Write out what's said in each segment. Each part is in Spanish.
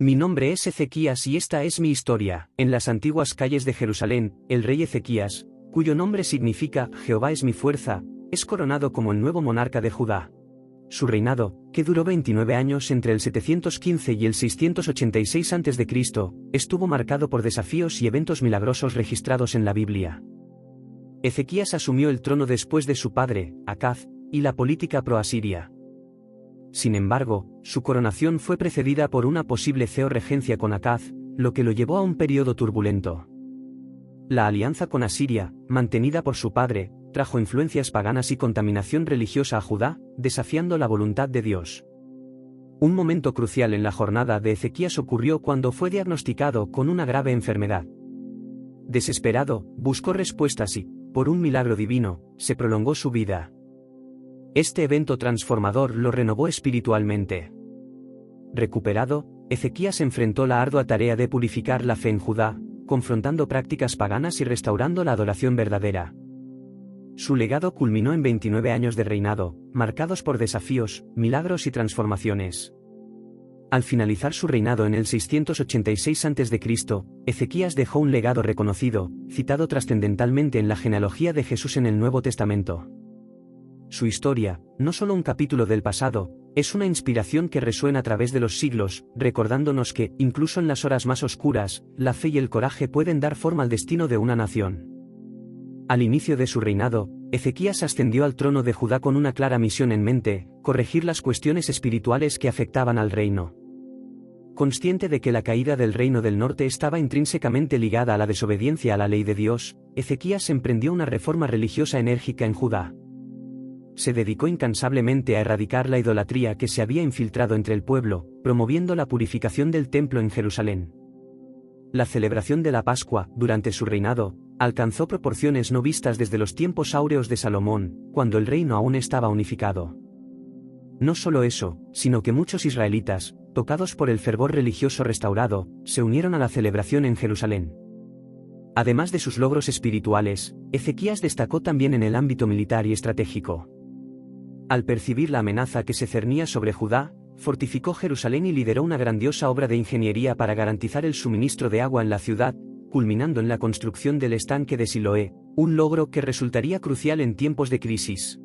Mi nombre es Ezequías y esta es mi historia. En las antiguas calles de Jerusalén, el rey Ezequías, cuyo nombre significa Jehová es mi fuerza, es coronado como el nuevo monarca de Judá. Su reinado, que duró 29 años entre el 715 y el 686 a.C., estuvo marcado por desafíos y eventos milagrosos registrados en la Biblia. Ezequías asumió el trono después de su padre, Acaz, y la política pro-asiria. Sin embargo, su coronación fue precedida por una posible regencia con Acaz, lo que lo llevó a un periodo turbulento. La alianza con Asiria, mantenida por su padre, trajo influencias paganas y contaminación religiosa a Judá, desafiando la voluntad de Dios. Un momento crucial en la jornada de Ezequías ocurrió cuando fue diagnosticado con una grave enfermedad. Desesperado, buscó respuestas y, por un milagro divino, se prolongó su vida. Este evento transformador lo renovó espiritualmente. Recuperado, Ezequías enfrentó la ardua tarea de purificar la fe en Judá, confrontando prácticas paganas y restaurando la adoración verdadera. Su legado culminó en 29 años de reinado, marcados por desafíos, milagros y transformaciones. Al finalizar su reinado en el 686 a.C., Ezequías dejó un legado reconocido, citado trascendentalmente en la genealogía de Jesús en el Nuevo Testamento. Su historia, no solo un capítulo del pasado, es una inspiración que resuena a través de los siglos, recordándonos que, incluso en las horas más oscuras, la fe y el coraje pueden dar forma al destino de una nación. Al inicio de su reinado, Ezequías ascendió al trono de Judá con una clara misión en mente: corregir las cuestiones espirituales que afectaban al reino. Consciente de que la caída del reino del norte estaba intrínsecamente ligada a la desobediencia a la ley de Dios, Ezequías emprendió una reforma religiosa enérgica en Judá. Se dedicó incansablemente a erradicar la idolatría que se había infiltrado entre el pueblo, promoviendo la purificación del templo en Jerusalén. La celebración de la Pascua, durante su reinado, alcanzó proporciones no vistas desde los tiempos áureos de Salomón, cuando el reino aún estaba unificado. No solo eso, sino que muchos israelitas, tocados por el fervor religioso restaurado, se unieron a la celebración en Jerusalén. Además de sus logros espirituales, Ezequías destacó también en el ámbito militar y estratégico. Al percibir la amenaza que se cernía sobre Judá, fortificó Jerusalén y lideró una grandiosa obra de ingeniería para garantizar el suministro de agua en la ciudad, culminando en la construcción del estanque de Siloé, un logro que resultaría crucial en tiempos de crisis.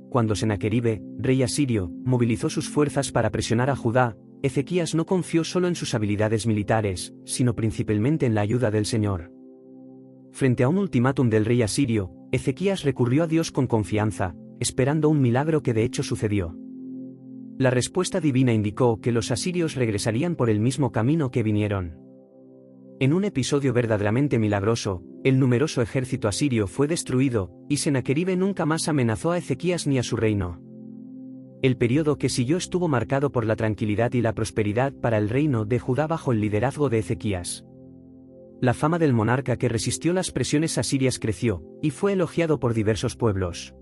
Cuando Senaqueribe, rey asirio, movilizó sus fuerzas para presionar a Judá, Ezequías no confió solo en sus habilidades militares, sino principalmente en la ayuda del Señor. Frente a un ultimátum del rey asirio, Ezequías recurrió a Dios con confianza, esperando un milagro que de hecho sucedió. La respuesta divina indicó que los asirios regresarían por el mismo camino que vinieron. En un episodio verdaderamente milagroso, el numeroso ejército asirio fue destruido, y Senaqueribe nunca más amenazó a Ezequías ni a su reino. El período que siguió estuvo marcado por la tranquilidad y la prosperidad para el reino de Judá bajo el liderazgo de Ezequías. La fama del monarca que resistió las presiones asirias creció, y fue elogiado por diversos pueblos.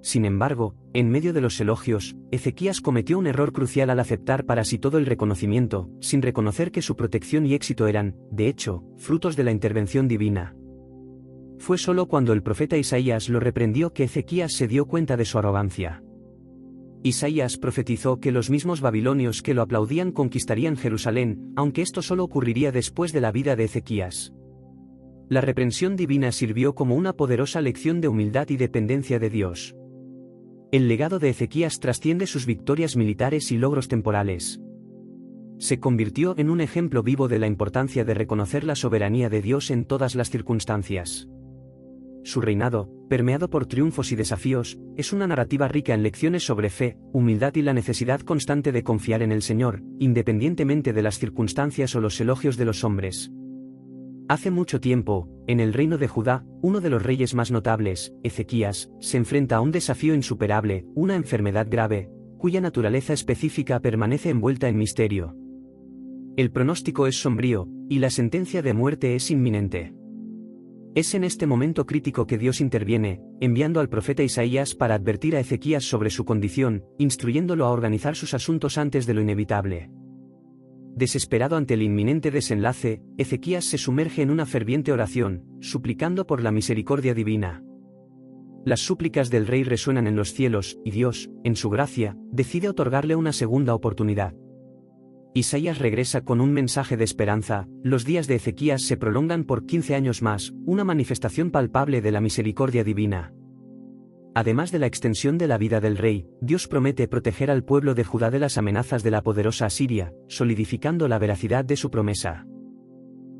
Sin embargo, en medio de los elogios, Ezequías cometió un error crucial al aceptar para sí todo el reconocimiento, sin reconocer que su protección y éxito eran, de hecho, frutos de la intervención divina. Fue solo cuando el profeta Isaías lo reprendió que Ezequías se dio cuenta de su arrogancia. Isaías profetizó que los mismos babilonios que lo aplaudían conquistarían Jerusalén, aunque esto solo ocurriría después de la vida de Ezequías. La reprensión divina sirvió como una poderosa lección de humildad y dependencia de Dios. El legado de Ezequías trasciende sus victorias militares y logros temporales. Se convirtió en un ejemplo vivo de la importancia de reconocer la soberanía de Dios en todas las circunstancias. Su reinado, permeado por triunfos y desafíos, es una narrativa rica en lecciones sobre fe, humildad y la necesidad constante de confiar en el Señor, independientemente de las circunstancias o los elogios de los hombres. Hace mucho tiempo, en el reino de Judá, uno de los reyes más notables, Ezequías, se enfrenta a un desafío insuperable, una enfermedad grave, cuya naturaleza específica permanece envuelta en misterio. El pronóstico es sombrío, y la sentencia de muerte es inminente. Es en este momento crítico que Dios interviene, enviando al profeta Isaías para advertir a Ezequías sobre su condición, instruyéndolo a organizar sus asuntos antes de lo inevitable. Desesperado ante el inminente desenlace, Ezequías se sumerge en una ferviente oración, suplicando por la misericordia divina. Las súplicas del rey resuenan en los cielos, y Dios, en su gracia, decide otorgarle una segunda oportunidad. Isaías regresa con un mensaje de esperanza. Los días de Ezequías se prolongan por 15 años más, una manifestación palpable de la misericordia divina. Además de la extensión de la vida del rey, Dios promete proteger al pueblo de Judá de las amenazas de la poderosa Asiria, solidificando la veracidad de su promesa.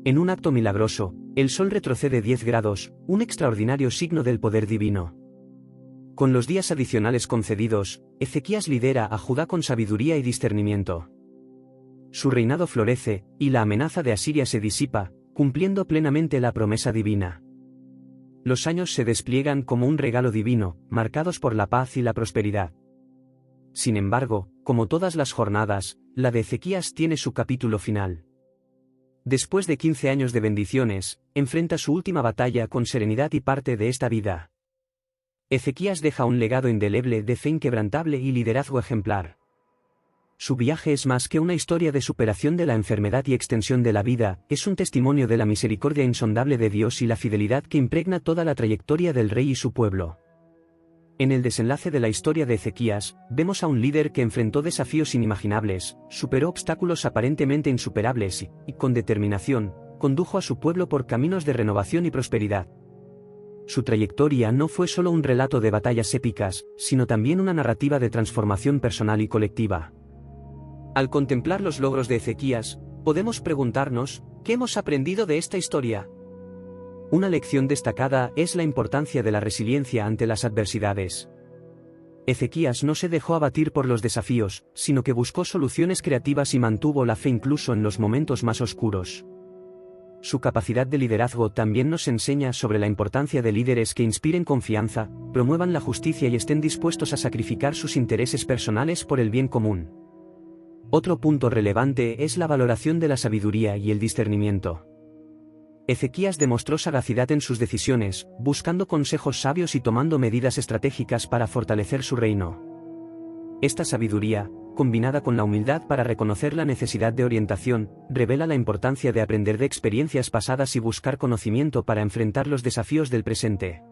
En un acto milagroso, el sol retrocede 10 grados, un extraordinario signo del poder divino. Con los días adicionales concedidos, Ezequías lidera a Judá con sabiduría y discernimiento. Su reinado florece, y la amenaza de Asiria se disipa, cumpliendo plenamente la promesa divina. Los años se despliegan como un regalo divino, marcados por la paz y la prosperidad. Sin embargo, como todas las jornadas, la de Ezequías tiene su capítulo final. Después de 15 años de bendiciones, enfrenta su última batalla con serenidad y parte de esta vida. Ezequías deja un legado indeleble de fe inquebrantable y liderazgo ejemplar. Su viaje es más que una historia de superación de la enfermedad y extensión de la vida, es un testimonio de la misericordia insondable de Dios y la fidelidad que impregna toda la trayectoria del rey y su pueblo. En el desenlace de la historia de Ezequías, vemos a un líder que enfrentó desafíos inimaginables, superó obstáculos aparentemente insuperables y, con determinación, condujo a su pueblo por caminos de renovación y prosperidad. Su trayectoria no fue solo un relato de batallas épicas, sino también una narrativa de transformación personal y colectiva. Al contemplar los logros de Ezequías, podemos preguntarnos, ¿qué hemos aprendido de esta historia? Una lección destacada es la importancia de la resiliencia ante las adversidades. Ezequías no se dejó abatir por los desafíos, sino que buscó soluciones creativas y mantuvo la fe incluso en los momentos más oscuros. Su capacidad de liderazgo también nos enseña sobre la importancia de líderes que inspiren confianza, promuevan la justicia y estén dispuestos a sacrificar sus intereses personales por el bien común. Otro punto relevante es la valoración de la sabiduría y el discernimiento. Ezequías demostró sagacidad en sus decisiones, buscando consejos sabios y tomando medidas estratégicas para fortalecer su reino. Esta sabiduría, combinada con la humildad para reconocer la necesidad de orientación, revela la importancia de aprender de experiencias pasadas y buscar conocimiento para enfrentar los desafíos del presente.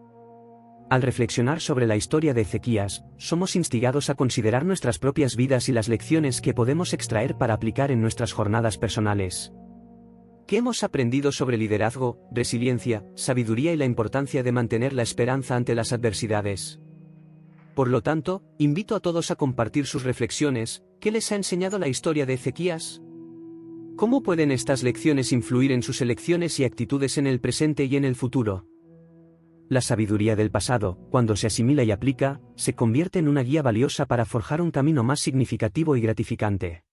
Al reflexionar sobre la historia de Ezequías, somos instigados a considerar nuestras propias vidas y las lecciones que podemos extraer para aplicar en nuestras jornadas personales. ¿Qué hemos aprendido sobre liderazgo, resiliencia, sabiduría y la importancia de mantener la esperanza ante las adversidades? Por lo tanto, invito a todos a compartir sus reflexiones. ¿Qué les ha enseñado la historia de Ezequías? ¿Cómo pueden estas lecciones influir en sus elecciones y actitudes en el presente y en el futuro? La sabiduría del pasado, cuando se asimila y aplica, se convierte en una guía valiosa para forjar un camino más significativo y gratificante.